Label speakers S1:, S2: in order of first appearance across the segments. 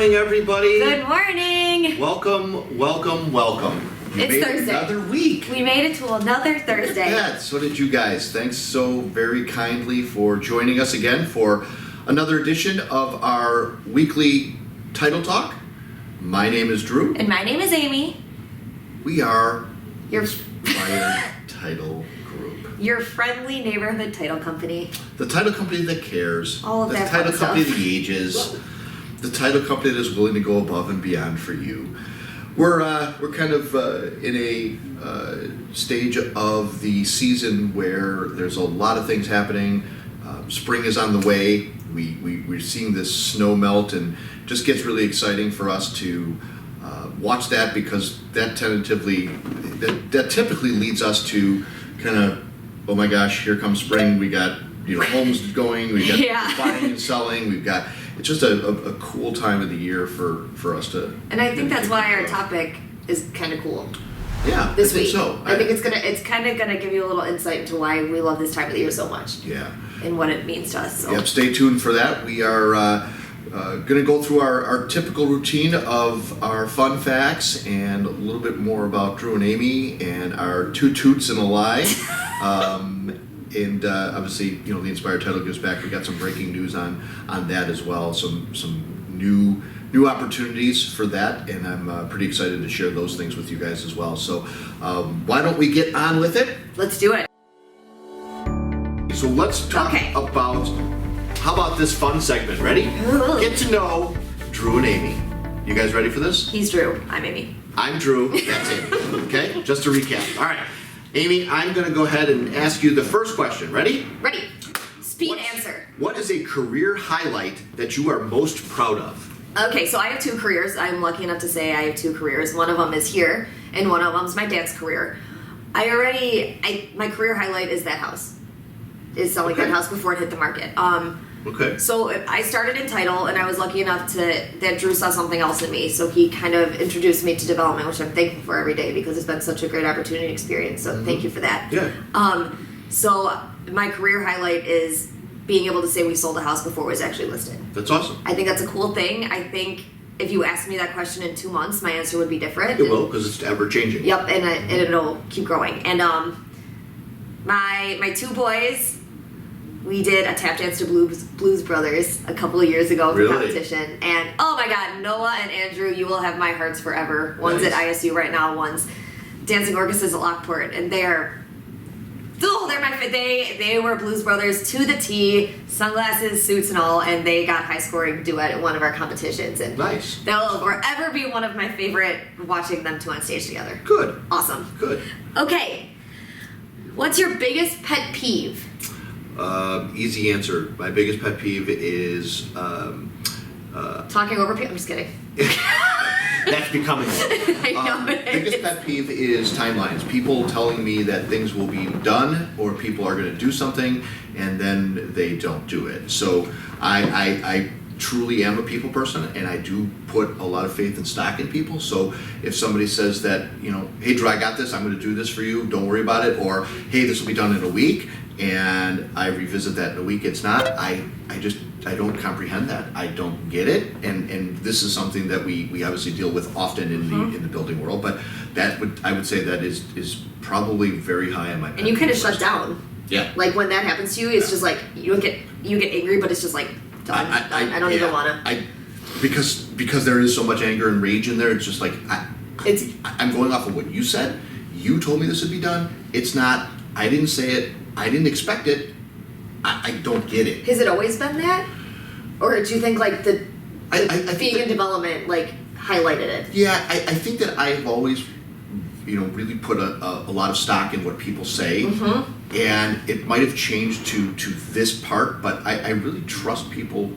S1: morning, everybody.
S2: Good morning.
S1: Welcome.
S2: It's
S1: made
S2: Thursday.
S1: Another week.
S2: We made it to another Thursday.
S1: Yeah, so did you guys. Thanks so very kindly for joining us again for another edition of our weekly Title Talk. My name is Drew.
S2: And my name is Amy.
S1: We are
S2: Your
S1: Inspired Title Group.
S2: Your friendly neighborhood title company.
S1: The title company that cares.
S2: All of
S1: the
S2: that
S1: title
S2: fun
S1: company
S2: stuff.
S1: that ages. The title company that is willing to go above and beyond for you. We're kind of in a stage of the season where there's a lot of things happening. Spring is on the way. We're seeing this snow melt, and just gets really exciting for us to watch that, because that typically leads us to kind of, oh my gosh, here comes spring. We got homes going. We got
S2: Yeah.
S1: buying and selling. We've got. It's just a cool time of the year for us to.
S2: And I think that's why our topic is kind of cool.
S1: Yeah,
S2: This
S1: I think
S2: week.
S1: so.
S2: I think it's kind of gonna give you a little insight into why we love this time of the year so much.
S1: Yeah.
S2: And what it means to us. So.
S1: Yep. Stay tuned for that. We are going to go through our typical routine of our fun facts and a little bit more about Dru and Aimee and our two toots and a lie. And obviously, the Inspired Title gives back. We got some breaking news on that as well. Some new opportunities for that, and I'm pretty excited to share those things with you guys as well. So why don't we get on with it?
S2: Let's do it.
S1: So let's talk about, how about this fun segment? Ready?
S2: Ooh.
S1: Get to know Dru and Aimee. You guys ready for this?
S2: He's Drew. I'm Amy.
S1: I'm Drew. That's Aimee. Okay? Just to recap. All right. Aimee, I'm going to go ahead and ask you the first question. Ready?
S2: Ready. Speed answer.
S1: What is a career highlight that you are most proud of?
S2: Okay, so I have two careers. I'm lucky enough to say I have two careers. One of them is here, and one of them is my dad's career. My career highlight is that house. Is selling that house before it hit the market.
S1: Okay.
S2: So I started in title, and I was lucky enough that Drew saw something else in me. So he kind of introduced me to development, which I'm thankful for every day, because it's been such a great opportunity and experience. So thank you for that.
S1: Yeah.
S2: So my career highlight is being able to say we sold a house before it was actually listed.
S1: That's awesome.
S2: I think that's a cool thing. I think if you asked me that question in 2 months, my answer would be different.
S1: It will, because it's ever changing.
S2: Yep, and it'll keep growing. And my two boys, we did a tap dance to Blues Brothers a couple of years ago for competition. And oh my God, Noah and Andrew, you will have my hearts forever. One's at ISU right now, one's dancing orchestras at Lockport, and they're they were Blues Brothers to the T, sunglasses, suits, and all, and they got high scoring duet at one of our competitions. And
S1: nice.
S2: They'll forever be one of my favorite, watching them two on stage together.
S1: Good.
S2: Awesome.
S1: Good.
S2: Okay. What's your biggest pet peeve?
S1: Easy answer. My biggest pet peeve is
S2: Talking over people. I'm just kidding.
S1: that's becoming one.
S2: I know it
S1: Biggest
S2: is.
S1: pet peeve is timelines. People telling me that things will be done, or people are going to do something, and then they don't do it. So I truly am a people person, and I do put a lot of faith and stock in people. So if somebody says that, hey Drew, I got this, I'm going to do this for you, don't worry about it, or hey, this will be done in a week, and I revisit that in a week, it's not, I don't comprehend that. I don't get it, and this is something that we obviously deal with often in the building world. But I would say that is probably very high on my.
S2: And you kind of shut down.
S1: Yeah.
S2: Like when that happens to you, it's just like you get angry, but it's just like done. I don't even wanna.
S1: Because there is so much anger and rage in there. It's just like I'm going off of what you said. You told me this would be done. It's not. I didn't say it. I didn't expect it. I don't get it.
S2: Has it always been that? Or do you think like the
S1: I
S2: being in development like highlighted it?
S1: Yeah, I think that I've always, really put a lot of stock in what people say, and it might have changed to this part, but I really trust people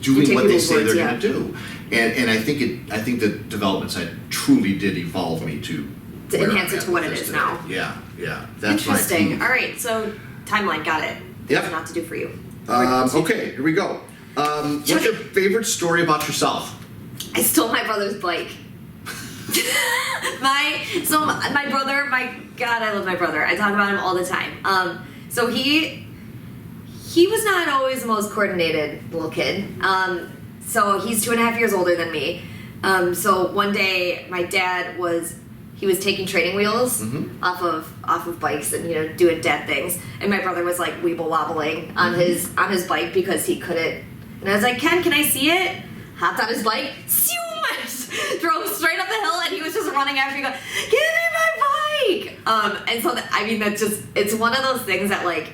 S1: doing what they say they're going to do, and I think the development side truly did evolve me to
S2: enhance it to what it is
S1: today.
S2: now.
S1: Yeah, that's
S2: interesting. All right, so timeline, got it.
S1: Yep.
S2: What's not to do for you?
S1: Okay, here we go. What's your favorite story about yourself?
S2: I stole my brother's bike. my brother, my God, I love my brother. I talk about him all the time. So he was not always the most coordinated little kid. So he's 2.5 years older than me. So one day my dad was taking training wheels off of bikes and doing dad things, and my brother was like weeble wobbling on his bike because he couldn't. And I was like, Ken, can I see it? Hopped on his bike, drove straight up the hill, and he was just running after me, going, "Give me my bike!" And so that's just, it's one of those things that like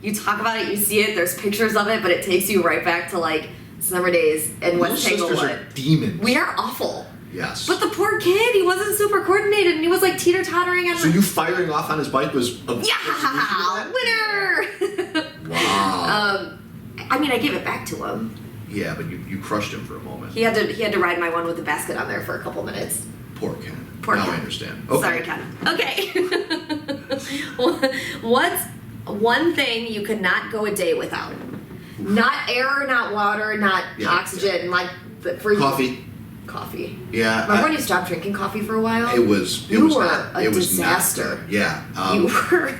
S2: you talk about it, you see it, there's pictures of it, but it takes you right back to like summer days in West Tanglewood.
S1: Those sisters are demons.
S2: We are awful.
S1: Yes.
S2: But the poor kid, he wasn't super coordinated, and he was like teeter-tottering on
S1: So you firing off on his bike was a
S2: winner!
S1: Wow.
S2: I gave it back to him.
S1: Yeah, but you crushed him for a moment.
S2: He had to ride my one with the basket on there for a couple minutes.
S1: Poor Ken.
S2: Poor
S1: now
S2: Ken.
S1: I understand. Okay.
S2: Sorry, Ken. Okay. What's one thing you could not go a day without? Not air, not water, not oxygen. Like for
S1: coffee.
S2: Coffee.
S1: Yeah.
S2: Remember when you stopped drinking coffee for a while?
S1: It was
S2: a
S1: disaster.
S2: disaster.
S1: Yeah.
S2: You were.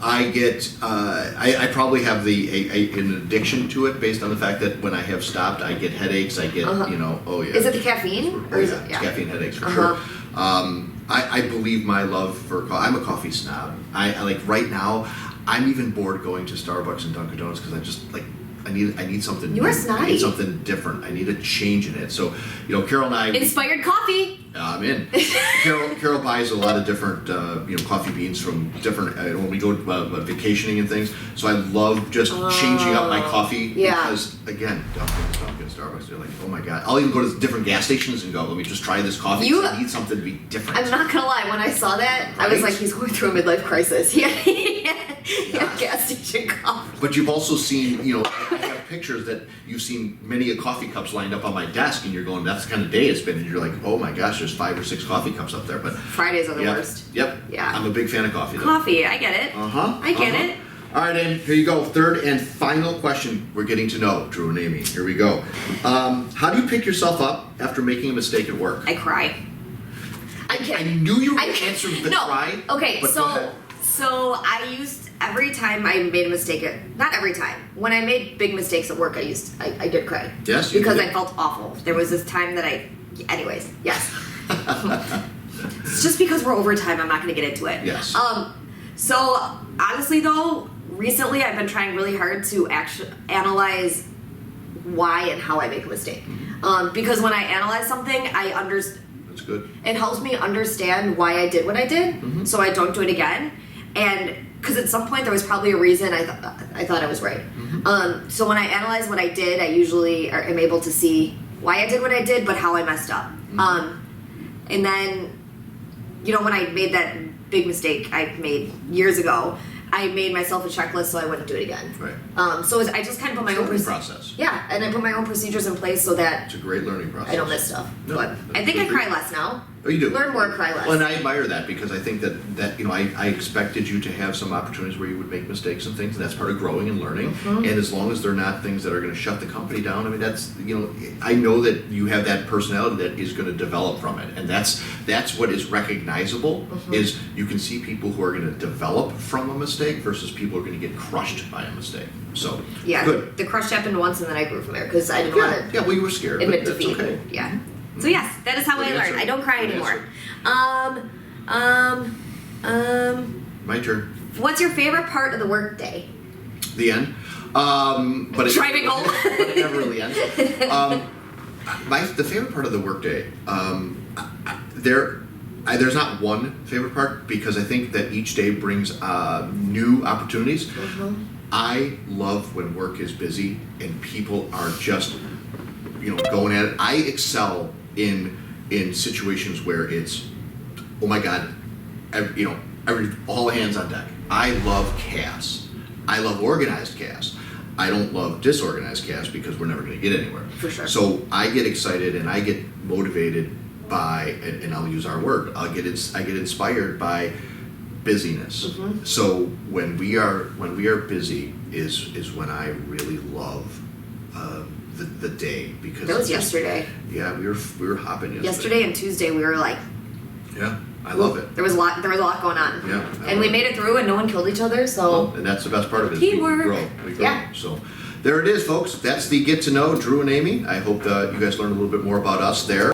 S1: I probably have an addiction to it based on the fact that when I have stopped, I get headaches. I get oh yeah.
S2: Is it the caffeine?
S1: Or is it? It's caffeine headaches for sure. I believe my love for coffee. I'm a coffee snob. I like right now. I'm even bored going to Starbucks and Dunkin' Donuts because I just like. I need something.
S2: You are
S1: new.
S2: snotty.
S1: I need something different. I need a change in it. So, Carol and I.
S2: Inspired coffee.
S1: I'm in. Carol buys a lot of different, coffee beans from different. When we go vacationing and things, so I love just changing up my coffee.
S2: Yeah.
S1: Because again, Dunkin', Starbucks, they're like, oh my god. I'll even go to different gas stations and go, let me just try this coffee. I need something to be different.
S2: I'm not gonna lie. When I saw that, I was like, he's going through a midlife crisis. He had gas station coffee.
S1: But you've also seen, I have pictures that you've seen many coffee cups lined up on my desk, and you're going, that's the kind of day it's been, and you're like, oh my gosh, there's 5 or 6 coffee cups up there. But
S2: Fridays are the worst.
S1: Yep.
S2: Yeah.
S1: I'm a big fan of coffee, though.
S2: Coffee, I get it. I get it.
S1: All right, Amy, here you go. Third and final question we're getting to know Dru and Amy. Here we go. How do you pick yourself up after making a mistake at work?
S2: I cry.
S1: I knew you were going to answer the cry.
S2: Okay,
S1: but go ahead.
S2: so I used, every time I made a mistake not every time. When I made big mistakes at work, I did cry.
S1: Yes,
S2: because
S1: did.
S2: I felt awful. There was this time that anyways, yes. It's just because we're over time, I'm not going to get into it.
S1: Yes.
S2: So honestly though, recently I've been trying really hard to actually analyze why and how I make a mistake. Because when I analyze something, I understand.
S1: That's good.
S2: It helps me understand why I did what I did, so I don't do it again. And because at some point there was probably a reason I thought I was right. So when I analyze what I did, I usually am able to see why I did what I did, but how I messed up. And then, when I made that big mistake I made years ago, I made myself a checklist so I wouldn't do it again.
S1: Right.
S2: So I just kind of put my own
S1: process.
S2: Yeah, and I put my own procedures in place so that
S1: it's a great learning process.
S2: I don't miss stuff.
S1: No,
S2: but I think I cry less now.
S1: Oh, you do?
S2: Learn more, cry less.
S1: Well, and I admire that because I think that I expected you to have some opportunities where you would make mistakes and things, and that's part of growing and learning. And as long as they're not things that are going to shut the company down, I mean, that's, I know that you have that personality that is going to develop from it. And that's what is recognizable, is you can see people who are going to develop from a mistake versus people who are going to get crushed by a mistake. So,
S2: yeah,
S1: good.
S2: The crush happened once and then I grew from there because I didn't want to
S1: well, you were scared.
S2: admit
S1: but
S2: defeat.
S1: Okay.
S2: Yeah. So yes, that is how I learn. I don't cry anymore.
S1: My turn.
S2: What's your favorite part of the work day?
S1: The end. But
S2: Driving home.
S1: But it never really ends. The favorite part of the workday, there's not one favorite part because I think that each day brings new opportunities. I love when work is busy and people are just, going at it. I excel in situations where it's, oh my God, all hands on deck. I love chaos. I love organized chaos. I don't love disorganized chaos because we're never going to get anywhere.
S2: For sure.
S1: So I get excited and I get motivated by, and I'll use our word, I get inspired by busyness. So when we are busy is when I really love the day, because
S2: that was yesterday.
S1: Yeah, we were hopping yesterday.
S2: Yesterday and Tuesday we were like.
S1: Yeah, I love it.
S2: There was a lot going on.
S1: Yeah,
S2: and we made it through, and no one killed each other. So.
S1: Well, and that's the best part of it.
S2: Teamwork.
S1: We grow.
S2: Yeah.
S1: So, there it is, folks. That's the Get to Know Dru and Aimee. I hope you guys learned a little bit more about us there.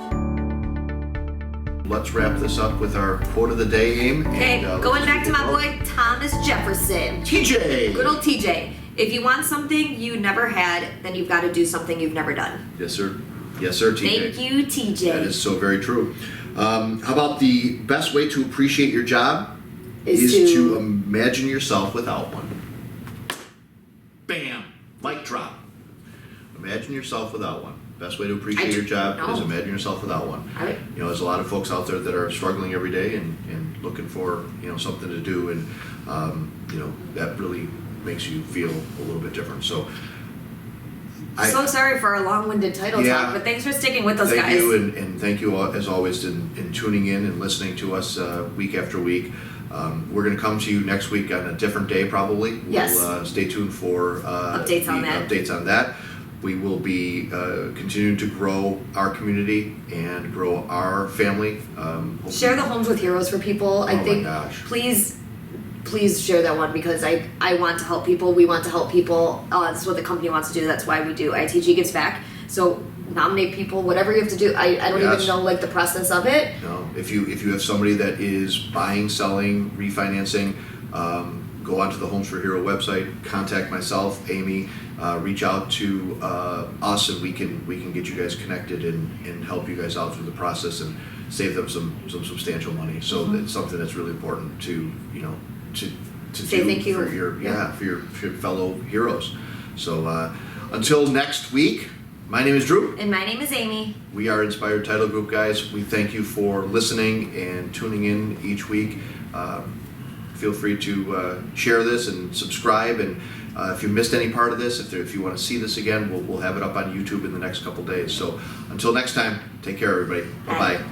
S1: Let's wrap this up with our quote of the day, Aim.
S2: Okay, going back to my boy Thomas Jefferson.
S1: TJ.
S2: Good old TJ. If you want something you never had, then you've got to do something you've never done.
S1: Yes, sir. Yes, sir, TJ.
S2: Thank you, TJ.
S1: That is so very true. How about the best way to appreciate your job is to imagine yourself without one. Bam! Mic drop. Imagine yourself without one. Best way to appreciate your job is imagine yourself without one. You know, there's a lot of folks out there that are struggling every day and looking for, you know, something to do, and you know, that really makes you feel a little bit different. So
S2: so sorry for our long-winded title talk, but thanks for sticking with us, guys.
S1: Thank you, and thank you as always in tuning in and listening to us week after week. We're going to come to you next week on a different day, probably.
S2: Yes.
S1: We'll stay tuned for
S2: updates on that.
S1: We will be continuing to grow our community and grow our family.
S2: Share the Homes with Heroes for people. I think, please share that one, because I want to help people. We want to help people. That's what the company wants to do. That's why we do ITG Gives Back. So nominate people, whatever you have to do. I don't even know like the process of it.
S1: No, if you have somebody that is buying, selling, refinancing, go onto the Homes for Hero website, contact myself, Aimee, reach out to us, and we can get you guys connected and help you guys out through the process and save them some substantial money. So it's something that's really important to to
S2: say
S1: do
S2: thank you
S1: for your fellow heroes. So until next week, my name is Dru.
S2: And my name is Aimee.
S1: We are Inspired Title Group, guys. We thank you for listening and tuning in each week. Feel free to share this and subscribe. And if you missed any part of this, if you want to see this again, we'll have it up on YouTube in the next couple days. So until next time, take care, everybody. Bye-bye.